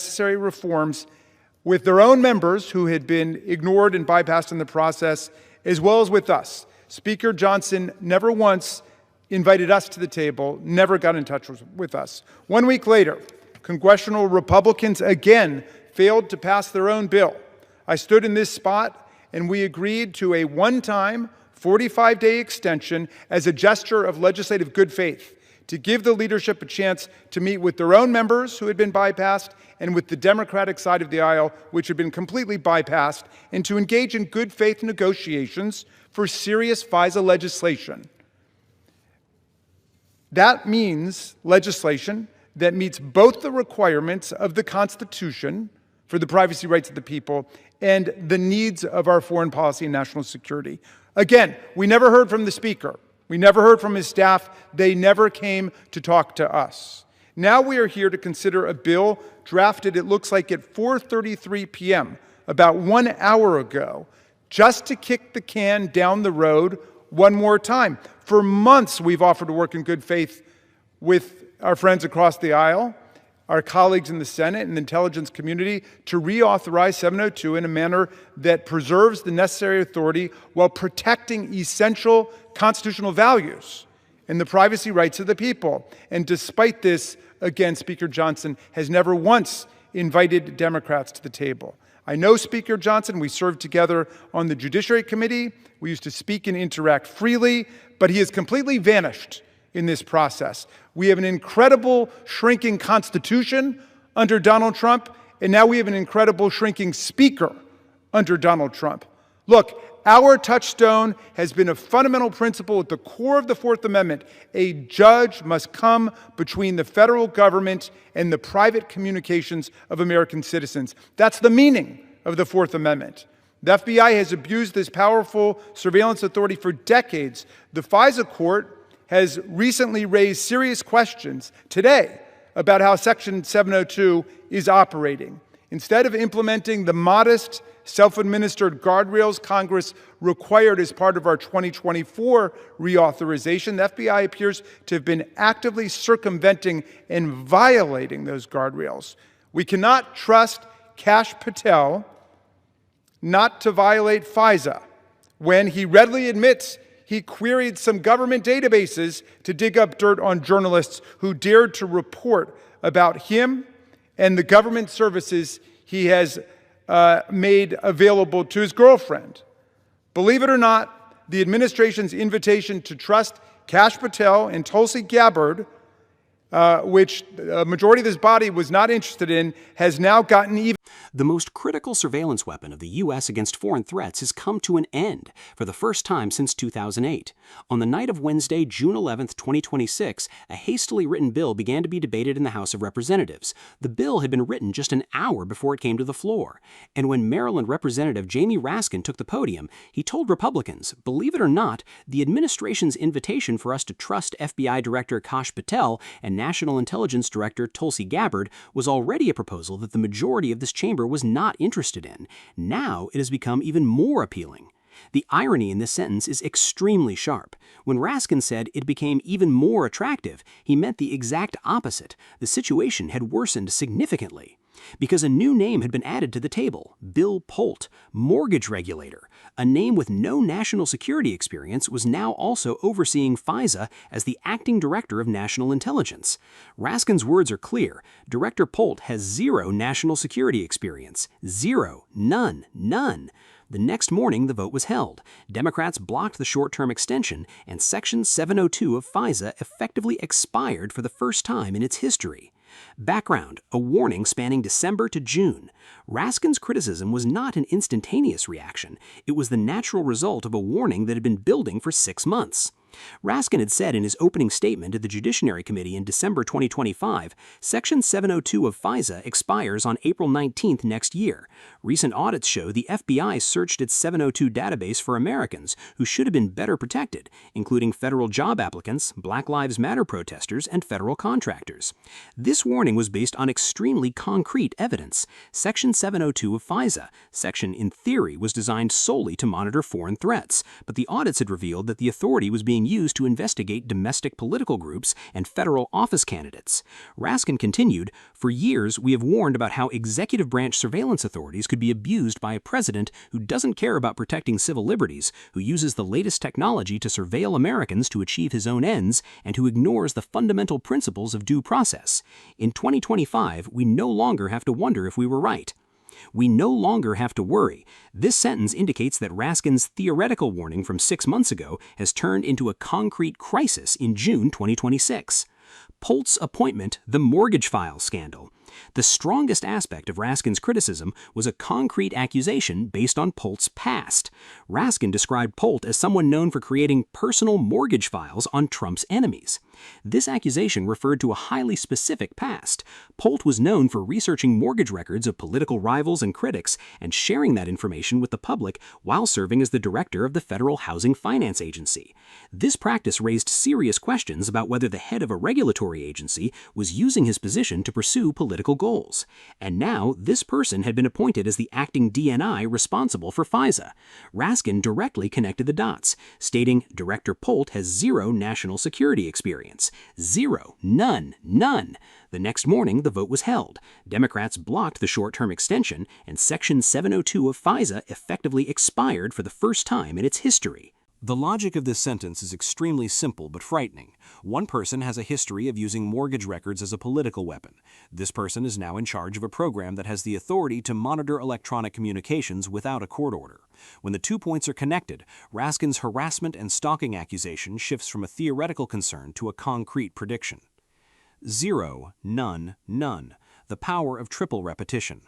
necessary reforms with their own members who had been ignored and bypassed in the process, as well as with us. Speaker Johnson never once invited us to the table, never got in touch with us. 1 week later, congressional Republicans again failed to pass their own bill. I stood in this spot and we agreed to a one-time 45-day extension as a gesture of legislative good faith to give the leadership a chance to meet with their own members who had been bypassed and with the Democratic side of the aisle, which had been completely bypassed, and to engage in good faith negotiations for serious FISA legislation. That means legislation that meets both the requirements of the Constitution for the privacy rights of the people and the needs of our foreign policy and national security. Again, we never heard from the Speaker. We never heard from his staff. They never came to talk to us. Now we are here to consider a bill drafted, it looks like, at 4:33 p.m., about 1 hour ago, just to kick the can down the road one more time. For months, we've offered to work in good faith with our friends across the aisle, our colleagues in the Senate and the intelligence community, to reauthorize 702 in a manner that preserves the necessary authority while protecting essential constitutional values and the privacy rights of the people. And despite this, again, Speaker Johnson has never once invited Democrats to the table. I know Speaker Johnson. We served together on the Judiciary Committee. We used to speak and interact freely, but he has completely vanished in this process. We have an incredible shrinking Constitution under Donald Trump, and now we have an incredible shrinking Speaker under Donald Trump. Look, our touchstone has been a fundamental principle at the core of the Fourth Amendment. A judge must come between the federal government and the private communications of American citizens. That's the meaning of the Fourth Amendment. The FBI has abused this powerful surveillance authority for decades. The FISA court has recently raised serious questions today about how Section 702 is operating. Instead of implementing the modest, self-administered guardrails Congress required as part of our 2024 reauthorization, the FBI appears to have been actively circumventing and violating those guardrails. We cannot trust Kash Patel not to violate FISA when he readily admits he queried some government databases to dig up dirt on journalists who dared to report about him and the government services he has made available to his girlfriend. Believe it or not, the administration's invitation to trust Kash Patel and Tulsi Gabbard, which a majority of this body was not interested in, has now gotten even. The most critical surveillance weapon of the U.S. against foreign threats has come to an end for the first time since 2008. On the night of Wednesday, June 11, 2026, a hastily written bill began to be debated in the House of Representatives. The bill had been written just an hour before it came to the floor. And when Maryland Representative Jamie Raskin took the podium, he told Republicans, believe it or not, the administration's invitation for us to trust FBI Director Kash Patel and National Intelligence Director Tulsi Gabbard was already a proposal that the majority of this chamber was not interested in. Now it has become even more appealing. The irony in this sentence is extremely sharp. When Raskin said it became even more attractive, he meant the exact opposite. The situation had worsened significantly. Because a new name had been added to the table, Bill Pulte, mortgage regulator. A name with no national security experience was now also overseeing FISA as the acting director of national intelligence. Raskin's words are clear. Director Pulte has zero national security experience. Zero. None. None. The next morning, the vote was held. Democrats blocked the short-term extension, and Section 702 of FISA effectively expired for the first time in its history. Background: a warning spanning December to June. Raskin's criticism was not an instantaneous reaction. It was the natural result of a warning that had been building for 6 months. Raskin had said in his opening statement to the Judiciary Committee in December 2025, Section 702 of FISA expires on April 19th next year. Recent audits show the FBI searched its 702 database for Americans who should have been better protected, including federal job applicants, Black Lives Matter protesters, and federal contractors. This warning was based on extremely concrete evidence. Section 702 of FISA, section in theory was designed solely to monitor foreign threats, but the audits had revealed that the authority was being being used to investigate domestic political groups and federal office candidates. Raskin continued, "For years, we have warned about how executive branch surveillance authorities could be abused by a president who doesn't care about protecting civil liberties, who uses the latest technology to surveil Americans to achieve his own ends, and who ignores the fundamental principles of due process. In 2025, we no longer have to wonder if we were right. We no longer have to worry." This sentence indicates that Raskin's theoretical warning from 6 months ago has turned into a concrete crisis in June 2026. Pulte's appointment, the mortgage file scandal. The strongest aspect of Raskin's criticism was a concrete accusation based on Pulte's past. Raskin described Pulte as someone known for creating personal mortgage files on Trump's enemies. This accusation referred to a highly specific past. Pulte was known for researching mortgage records of political rivals and critics and sharing that information with the public while serving as the director of the Federal Housing Finance Agency. This practice raised serious questions about whether the head of a regulatory agency was using his position to pursue political goals. And now, this person had been appointed as the acting DNI responsible for FISA. Raskin directly connected the dots, stating Director Pulte has zero national security experience. Zero. None. None. The next morning, the vote was held. Democrats blocked the short-term extension, and Section 702 of FISA effectively expired for the first time in its history. The logic of this sentence is extremely simple but frightening. One person has a history of using mortgage records as a political weapon. This person is now in charge of a program that has the authority to monitor electronic communications without a court order. When the 2 points are connected, Raskin's harassment and stalking accusation shifts from a theoretical concern to a concrete prediction. Zero, none, none. The power of triple repetition.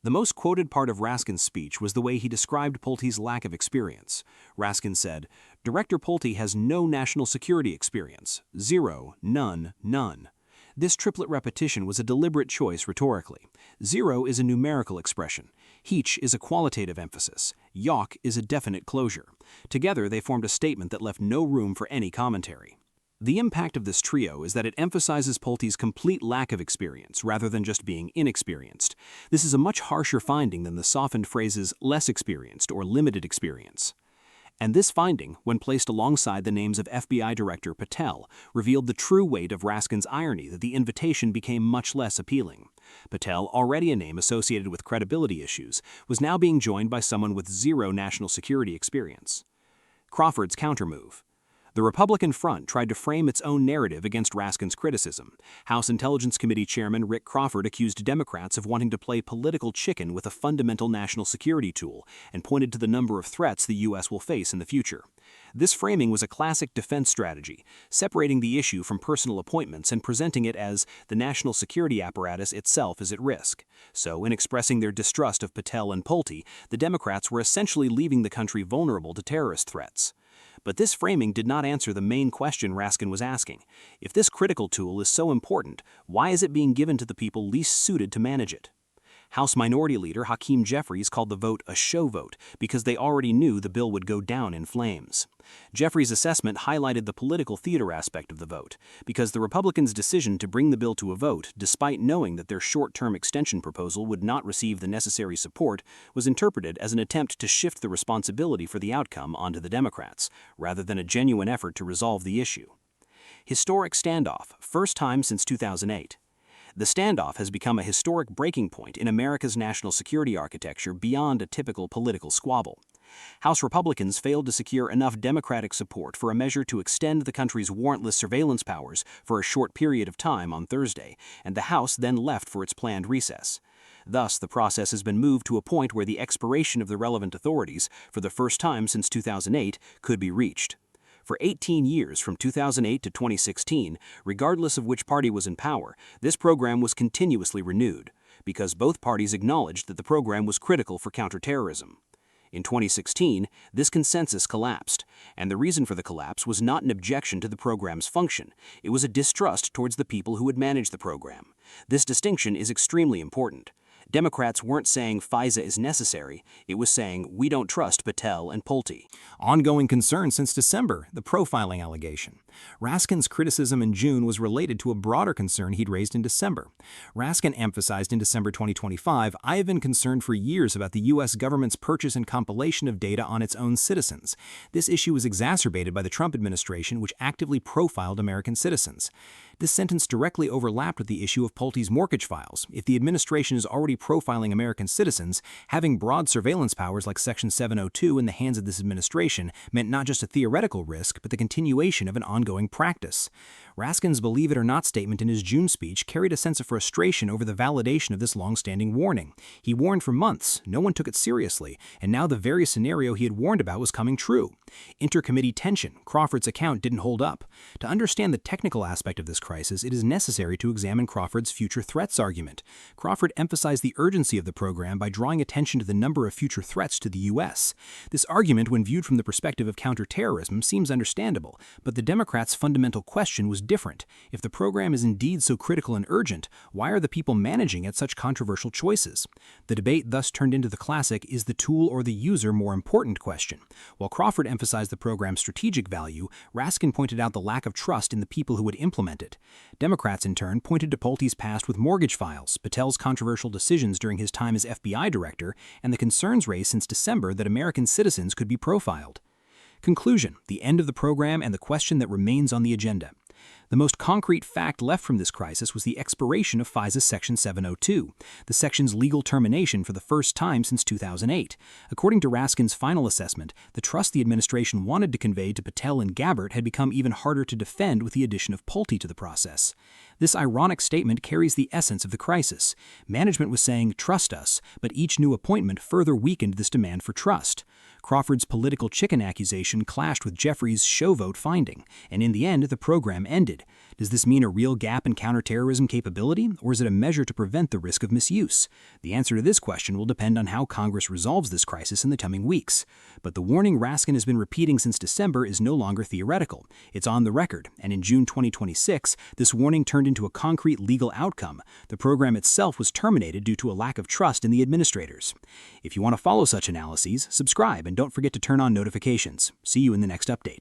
The most quoted part of Raskin's speech was the way he described Pulte's lack of experience. Raskin said, Director Pulte has no national security experience. Zero, none, none. This triplet repetition was a deliberate choice rhetorically. Zero is a numerical expression. Heach is a qualitative emphasis. Yawk is a definite closure. Together, they formed a statement that left no room for any commentary. The impact of this trio is that it emphasizes Pulte's complete lack of experience rather than just being inexperienced. This is a much harsher finding than the softened phrases less experienced or limited experience. And this finding, when placed alongside the names of FBI Director Patel, revealed the true weight of Raskin's irony that the invitation became much less appealing. Patel, already a name associated with credibility issues, was now being joined by someone with zero national security experience. Crawford's countermove. The Republican front tried to frame its own narrative against Raskin's criticism. House Intelligence Committee Chairman Rick Crawford accused Democrats of wanting to play political chicken with a fundamental national security tool and pointed to the number of threats the U.S. will face in the future. This framing was a classic defense strategy, separating the issue from personal appointments and presenting it as the national security apparatus itself is at risk. So, in expressing their distrust of Patel and Pulte, the Democrats were essentially leaving the country vulnerable to terrorist threats. But this framing did not answer the main question Raskin was asking. If this critical tool is so important, why is it being given to the people least suited to manage it? House Minority Leader Hakeem Jeffries called the vote a show vote because they already knew the bill would go down in flames. Jeffries' assessment highlighted the political theater aspect of the vote, because the Republicans' decision to bring the bill to a vote, despite knowing that their short-term extension proposal would not receive the necessary support, was interpreted as an attempt to shift the responsibility for the outcome onto the Democrats, rather than a genuine effort to resolve the issue. Historic standoff, first time since 2008. The standoff has become a historic breaking point in America's national security architecture beyond a typical political squabble. House Republicans failed to secure enough Democratic support for a measure to extend the country's warrantless surveillance powers for a short period of time on Thursday, and the House then left for its planned recess. Thus, the process has been moved to a point where the expiration of the relevant authorities, for the first time since 2008, could be reached. For 18 years, from 2008 to 2016, regardless of which party was in power, this program was continuously renewed, because both parties acknowledged that the program was critical for counterterrorism. In 2016, this consensus collapsed, and the reason for the collapse was not an objection to the program's function. It was a distrust towards the people who would manage the program. This distinction is extremely important. Democrats weren't saying FISA is necessary, it was saying we don't trust Patel and Pulte. Ongoing concern since December, the profiling allegation. Raskin's criticism in June was related to a broader concern he'd raised in December. Raskin emphasized in December 2025, "I have been concerned for years about the U.S. government's purchase and compilation of data on its own citizens. This issue was exacerbated by the Trump administration, which actively profiled American citizens." This sentence directly overlapped with the issue of Pulte's mortgage files. If the administration is already profiling American citizens, having broad surveillance powers like Section 702 in the hands of this administration meant not just a theoretical risk, but the continuation of an ongoing practice. Raskin's "believe it or not" statement in his June speech carried a sense of frustration over the validation of this long-standing warning. He warned for months, no one took it seriously, and now the very scenario he had warned about was coming true. Intercommittee tension, Crawford's account didn't hold up. To understand the technical aspect of this crisis, it is necessary to examine Crawford's future threats argument. Crawford emphasized the urgency of the program by drawing attention to the number of future threats to the U.S. This argument, when viewed from the perspective of counterterrorism, seems understandable, but the Democrats' fundamental question was different. If the program is indeed so critical and urgent, why are the people managing it such controversial choices? The debate thus turned into the classic "is the tool or the user more important" question. While Crawford emphasized the program's strategic value, Raskin pointed out the lack of trust in the people who would implement it. Democrats, in turn, pointed to Pulte's past with mortgage files, Patel's controversial decisions during his time as FBI director, and the concerns raised since December that American citizens could be profiled. Conclusion: the end of the program and the question that remains on the agenda. The most concrete fact left from this crisis was the expiration of FISA Section 702, the section's legal termination for the first time since 2008. According to Raskin's final assessment, the trust the administration wanted to convey to Patel and Gabbard had become even harder to defend with the addition of Pulte to the process. This ironic statement carries the essence of the crisis. Management was saying, "Trust us," but each new appointment further weakened this demand for trust. Crawford's political chicken accusation clashed with Jeffries' show vote finding, and in the end, the program ended. Does this mean a real gap in counterterrorism capability, or is it a measure to prevent the risk of misuse? The answer to this question will depend on how Congress resolves this crisis in the coming weeks. But the warning Raskin has been repeating since December is no longer theoretical. It's on the record, and in June 2026, this warning turned into a concrete legal outcome. The program itself was terminated due to a lack of trust in the administrators. If you want to follow such analyses, subscribe and don't forget to turn on notifications. See you in the next update.